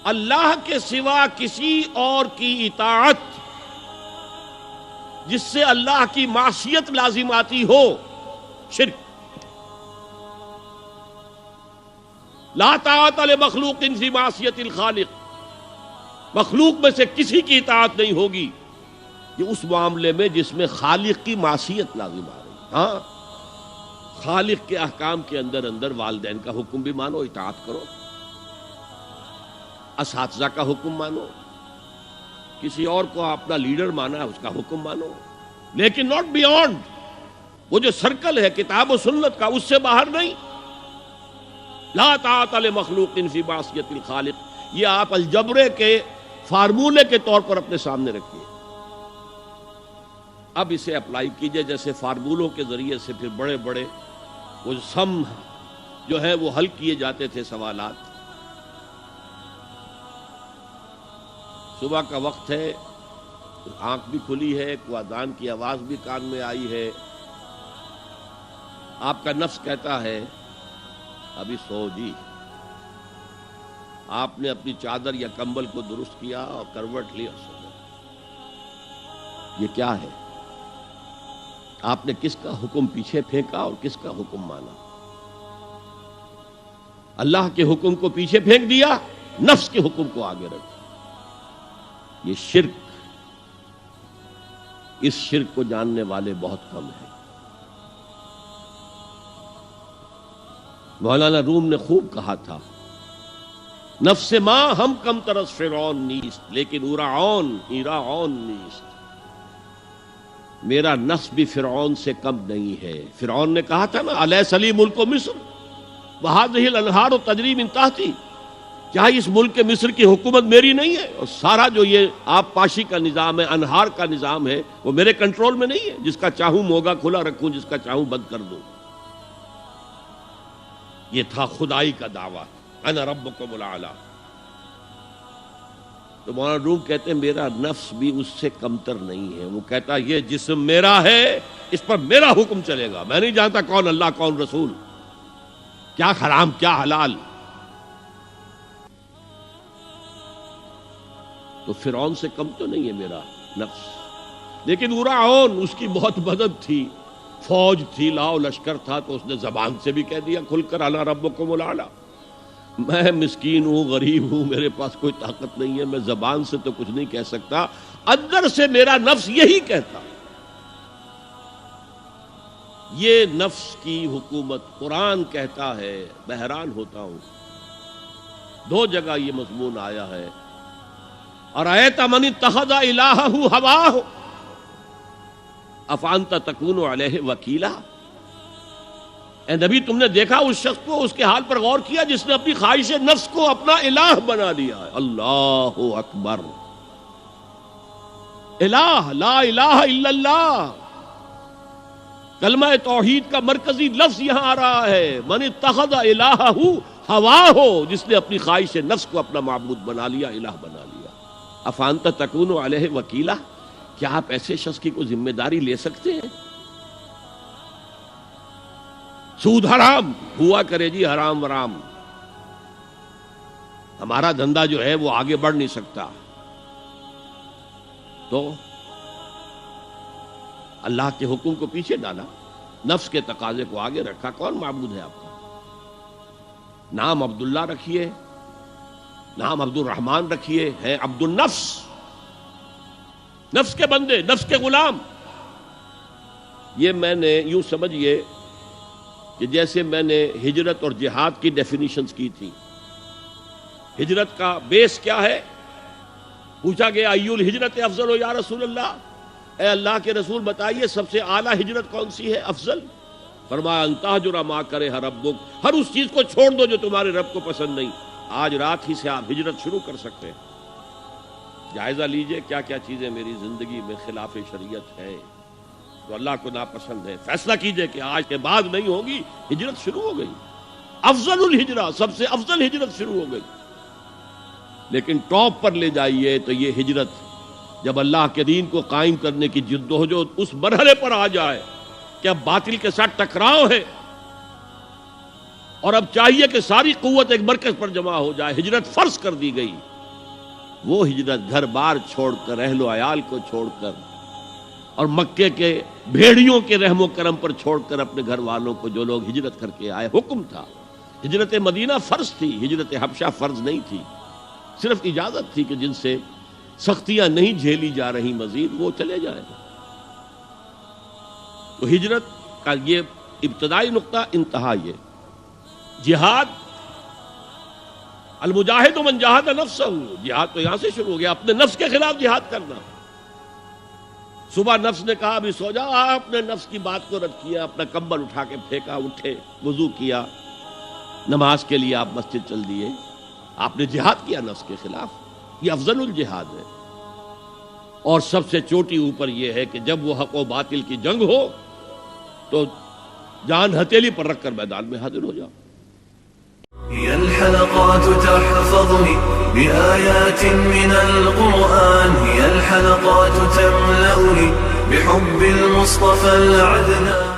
اللہ کے سوا کسی اور کی اطاعت جس سے اللہ کی معصیت لازم آتی ہو، شرک۔ لا طاعت لمخلوق فی معصیت الخالق، مخلوق میں سے کسی کی اطاعت نہیں ہوگی یہ اس معاملے میں جس میں خالق کی معصیت لازم آ رہی۔ ہاں، خالق کے احکام کے اندر والدین کا حکم بھی مانو، اطاعت کرو، اساتذہ کا حکم مانو، کسی اور کو اپنا لیڈر مانا ہے اس کا حکم مانو، لیکن ناٹ بیونڈ، وہ جو سرکل ہے کتاب و سنت کا اس سے باہر نہیں۔ لا طاعت لمخلوق فی معصیت الخالق، یہ آپ الجبرے کے فارمولے کے طور پر اپنے سامنے رکھیے۔ اب اسے اپلائی کیجئے، جیسے فارمولوں کے ذریعے سے پھر بڑے بڑے وہ سم جو ہے وہ حل کیے جاتے تھے سوالات۔ صبح کا وقت ہے، آنکھ بھی کھلی ہے، کوئی اذان کی آواز بھی کان میں آئی ہے، آپ کا نفس کہتا ہے ابھی سو جی۔ آپ نے اپنی چادر یا کمبل کو درست کیا اور کروٹ لیا، سو گئے۔ یہ کیا ہے؟ آپ نے کس کا حکم پیچھے پھینکا اور کس کا حکم مانا؟ اللہ کے حکم کو پیچھے پھینک دیا، نفس کے حکم کو آگے رکھ۔ یہ شرک، اس شرک کو جاننے والے بہت کم ہیں۔ مولانا روم نے خوب کہا تھا، نفس ما ہم کم ترس فرعون نیست لیکن ایراعون نیست۔ میرا نفس بھی فرعون سے کم نہیں ہے۔ فرعون نے کہا تھا نا الیس لی ملک مصر وہذہ الانہار تجری من تحتی، کیا اس ملک مصر کی حکومت میری نہیں ہے؟ اور سارا جو یہ آب پاشی کا نظام ہے، انہار کا نظام ہے، وہ میرے کنٹرول میں نہیں ہے؟ جس کا چاہوں موگا کھلا رکھوں، جس کا چاہوں بند کر دوں۔ یہ تھا خدائی کا دعویٰ، انا ربکم الاعلی۔ تو مولانا روم کہتے ہیں میرا نفس بھی اس سے کمتر نہیں ہے۔ وہ کہتا یہ جسم میرا ہے، اس پر میرا حکم چلے گا، میں نہیں جانتا کون اللہ کون رسول، کیا حرام کیا حلال۔ تو فرعون سے کم تو نہیں ہے میرا نفس، لیکن ایراعون اس کی بہت مدد تھی، فوج تھی، لاؤ لشکر تھا، تو اس نے زبان سے بھی کہہ دیا کھل کر انا ربکم الاعلی۔ میں مسکین ہوں، غریب ہوں، میرے پاس کوئی طاقت نہیں ہے، میں زبان سے تو کچھ نہیں کہہ سکتا، اندر سے میرا نفس یہی کہتا۔ یہ نفس کی حکومت قرآن کہتا ہے، میں حیران ہوتا ہوں، دو جگہ یہ مضمون آیا ہے، ارأیت من اتخذ الہہ ہواہ افانت تکون علیہ وکیلا۔ اے نبی تم نے دیکھا اس شخص کو، اس کے حال پر غور کیا جس نے اپنی خواہش نفس کو اپنا الہ بنا لیا ہے۔ اللہ اکبر، الہ، لا الہ الا اللہ، کلمہ توحید کا مرکزی لفظ یہاں آ رہا ہے، من اتخذ الہہ ہواہ، جس نے اپنی خواہش نفس کو اپنا معبود بنا لیا، الہ بنا لیا۔ افانت تکون علیہ وکیلا، کیا آپ ایسے شخص کی کوئی ذمہ داری لے سکتے ہیں؟ سود حرام ہوا کرے جی، حرام ورام، ہمارا دھندا جو ہے وہ آگے بڑھ نہیں سکتا، تو اللہ کے حکم کو پیچھے ڈالا، نفس کے تقاضے کو آگے رکھا۔ کون معبود ہے آپ کا؟ نام عبداللہ رکھیے، نام عبد الرحمن رکھیے، ہے عبد النفس، نفس کے بندے، نفس کے غلام۔ یہ میں نے یوں سمجھئے کہ جیسے میں نے ہجرت اور جہاد کی ڈیفینیشنز کی تھی۔ ہجرت کا بیس کیا ہے؟ پوچھا گیا ایو الہجرت افضل ہو یا رسول اللہ، اے اللہ کے رسول بتائیے سب سے اعلیٰ ہجرت کون سی ہے، افضل؟ فرمایا ان تہجر ما کرہ ربک، ہر اس چیز کو چھوڑ دو جو تمہارے رب کو پسند نہیں۔ آج رات ہی سے آپ ہجرت شروع کر سکتے ہیں۔ جائزہ لیجئے کیا کیا چیزیں میری زندگی میں خلاف شریعت ہے، تو اللہ کو ناپسند ہے، فیصلہ کیجئے کہ آج کے بعد نہیں ہوگی۔ ہجرت شروع ہو گئی، افضل الہجرہ، سب سے افضل ہجرت شروع ہو گئی۔ لیکن ٹاپ پر لے جائیے تو یہ ہجرت جب اللہ کے دین کو قائم کرنے کی جدوجہد اس مرحلے پر آ جائے کہ اب باطل کے ساتھ ٹکراؤ ہے اور اب چاہیے کہ ساری قوت ایک مرکز پر جمع ہو جائے، ہجرت فرض کر دی گئی، وہ ہجرت گھر بار چھوڑ کر، اہل و عیال کو چھوڑ کر، اور مکے کے بھیڑیوں کے رحم و کرم پر چھوڑ کر اپنے گھر والوں کو جو لوگ ہجرت کر کے آئے، حکم تھا۔ ہجرت مدینہ فرض تھی، ہجرت حبشہ فرض نہیں تھی، صرف اجازت تھی کہ جن سے سختیاں نہیں جھیلی جا رہی مزید وہ چلے جائیں۔ تو ہجرت کا یہ ابتدائی نقطہ، انتہا یہ جہاد، المجاہد من جاہد نفسہ، جہاد تو یہاں سے شروع ہو گیا، اپنے نفس کے خلاف جہاد کرنا۔ صبح نفس نے کہا ابھی سو جا، آپ نے نفس کی بات کو رد کیا، اپنا کمبل اٹھا کے پھینکا، اٹھے، وضو کیا، نماز کے لیے آپ مسجد چل دیے، آپ نے جہاد کیا نفس کے خلاف۔ یہ افضل الجہاد ہے، اور سب سے چوٹی اوپر یہ ہے کہ جب وہ حق و باطل کی جنگ ہو تو جان ہتھیلی پر رکھ کر میدان میں حاضر ہو جاؤ۔ هي الحلقات تحفظني بآيات من القرآن، هي الحلقات تملأني بحب المصطفى العدنان.